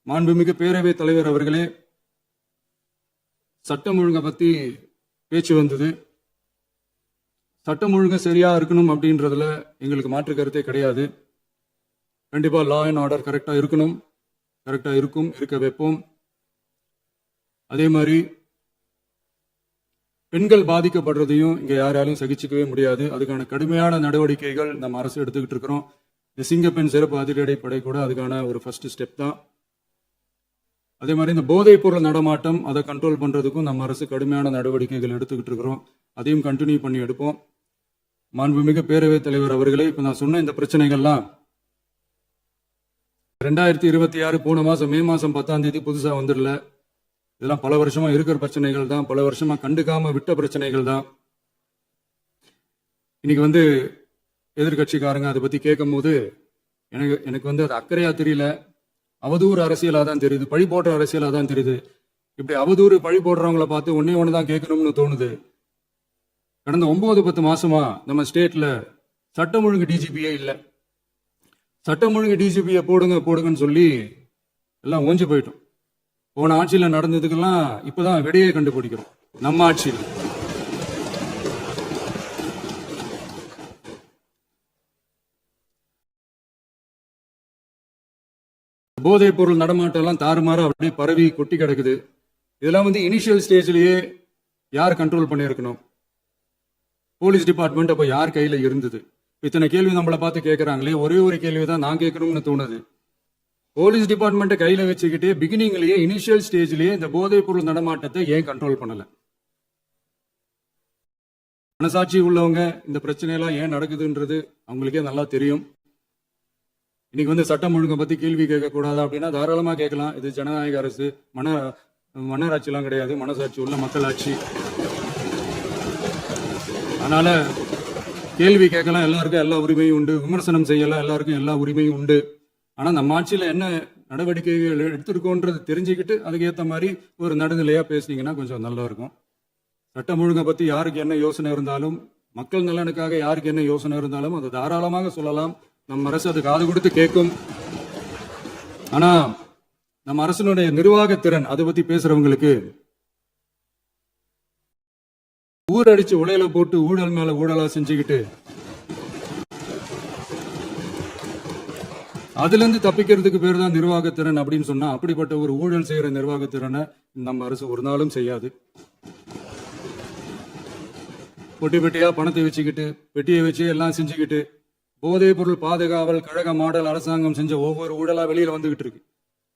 மாண்புமிகு பேரவைத் தலைவர் அவர்களே, சட்டம் ஒழுங்கை பத்தி பேச்சு வந்தது. சட்டம் ஒழுங்கு சரியா இருக்கணும் அப்படின்றதுல எங்களுக்கு மாற்று கருத்தே கிடையாது. கண்டிப்பா லா அண்ட் ஆர்டர் கரெக்டா இருக்கணும், கரெக்டா இருக்கும், இருக்க வைப்போம். அதே மாதிரி பெண்கள் பாதிக்கப்படுறதையும் இங்க யாராலும் சகிச்சுக்கவே முடியாது. அதுக்கான கடுமையான நடவடிக்கைகள் நம்ம அரசு எடுத்துக்கிட்டு இருக்கிறோம். இந்த சிங்கப்பெண் சிறப்பு அதிரடிப்படை கூட அதுக்கான ஒரு ஃபர்ஸ்ட் ஸ்டெப் தான். அதே மாதிரி இந்த போதைப் பொருள் நடமாட்டம் அதை கண்ட்ரோல் பண்றதுக்கும் நம்ம அரசு கடுமையான நடவடிக்கைகள் எடுத்துக்கிட்டு இருக்கிறோம். அதையும் கண்டினியூ பண்ணி எடுப்போம். மாண்புமிகு பேரவைத் தலைவர் அவர்களே, இப்ப நான் சொன்ன இந்த பிரச்சனைகள்லாம் 2026 போன மாசம் மே மாசம் 10ஆம் தேதி புதுசா வந்துடல. இதெல்லாம் பல வருஷமா இருக்கிற பிரச்சனைகள் தான், பல வருஷமா கண்டுக்காம விட்ட பிரச்சனைகள் தான். இன்னைக்கு எதிர்கட்சிக்காரங்க அதை பத்தி கேட்கும் போது எனக்கு அது அக்கறையா தெரியல, அவதூறு அரசியலா தான் தெரியுது, பழி போடுற அரசியலா தான் தெரியுது. இப்படி அவதூறு பழி போடுறவங்களை பார்த்து ஒண்ணு தான் கேட்கணும்னு தோணுது. கடந்த 9-10 மாசமா நம்ம ஸ்டேட்ல சட்டம் ஒழுங்கு டிஜிபியே இல்லை. சட்டம் ஒழுங்கு டிஜிபியை போடுங்கன்னு சொல்லி எல்லாம் ஓஞ்சு போயிட்டோம். போன ஆட்சியில நடந்ததுக்கெல்லாம் இப்பதான் விடையே கண்டுபிடிக்கிறோம் நம்ம ஆட்சியில். போதைப் பொருள் நடமாட்டம் எல்லாம் தாறுமாறா அப்படியே பரவி கொட்டி கிடக்குது. இதெல்லாம் இனிஷியல் ஸ்டேஜ்லயே யார் கண்ட்ரோல் பண்ணியிருக்கணும்? போலீஸ் டிபார்ட்மெண்ட் அப்ப யார் கையில இருந்தது? இத்தனை கேள்வி நம்மளை பார்த்து கேட்கறாங்களே, ஒரே ஒரு கேள்வி தான் நான் கேட்கணும்னு தோணுது. போலீஸ் டிபார்ட்மெண்ட்டை கையில வச்சுக்கிட்டே பிகினிங்லயே இனிஷியல் ஸ்டேஜ்லயே இந்த போதைப் பொருள் நடமாட்டத்தை ஏன் கண்ட்ரோல் பண்ணல? மனசாட்சி உள்ளவங்க இந்த பிரச்சனையெல்லாம் ஏன் நடக்குதுன்றது அவங்களுக்கே நல்லா தெரியும். இன்னைக்கு சட்டம் ஒழுங்கை பத்தி கேள்வி கேட்க கூடாது அப்படின்னா தாராளமா கேட்கலாம். இது ஜனநாயக அரசு, மன்னராட்சி எல்லாம் கிடையாது, மனசாட்சி உள்ள மக்களாட்சி. அதனால கேள்வி கேட்கலாம், எல்லாருக்கும் எல்லா உரிமையும் உண்டு. விமர்சனம் செய்யலாம், எல்லாருக்கும் எல்லா உரிமையும் உண்டு. ஆனா நம்ம ஆட்சியில என்ன நடவடிக்கைகள் எடுத்திருக்கோன்றது தெரிஞ்சுக்கிட்டு அதுக்கு ஏற்ற மாதிரி ஒரு நடுநிலையா பேசினீங்கன்னா கொஞ்சம் நல்லா இருக்கும். சட்டம் ஒழுங்கை பத்தி யாருக்கு என்ன யோசனை இருந்தாலும், மக்கள் நலனுக்காக யாருக்கு என்ன யோசனை இருந்தாலும் அதை தாராளமாக சொல்லலாம். நம்ம அரசு அது காது கொடுத்து கேட்கும். ஆனா நம்ம அரசினுடைய நிர்வாக திறன் அதை பத்தி பேசுறவங்களுக்கு ஊரடிச்சு உலையில போட்டு ஊழல் மேல ஊழலா செஞ்சுக்கிட்டு அதுல இருந்து தப்பிக்கிறதுக்கு பேர் தான் நிர்வாகத்திறன் அப்படின்னு சொன்னா, அப்படிப்பட்ட ஒரு ஊழல் செய்யற நிர்வாகத்திறனை நம்ம அரசு ஒரு நாளும் செய்யாது. பொட்டி பெட்டியா பணத்தை வச்சுக்கிட்டு, பெட்டியை வச்சு எல்லாம் செஞ்சுக்கிட்டு, போதைப் பொருள் பாதுகாவல் கழக மாடல் அரசாங்கம் செஞ்ச ஒவ்வொரு ஊழலா வெளியில வந்துகிட்டு இருக்கு.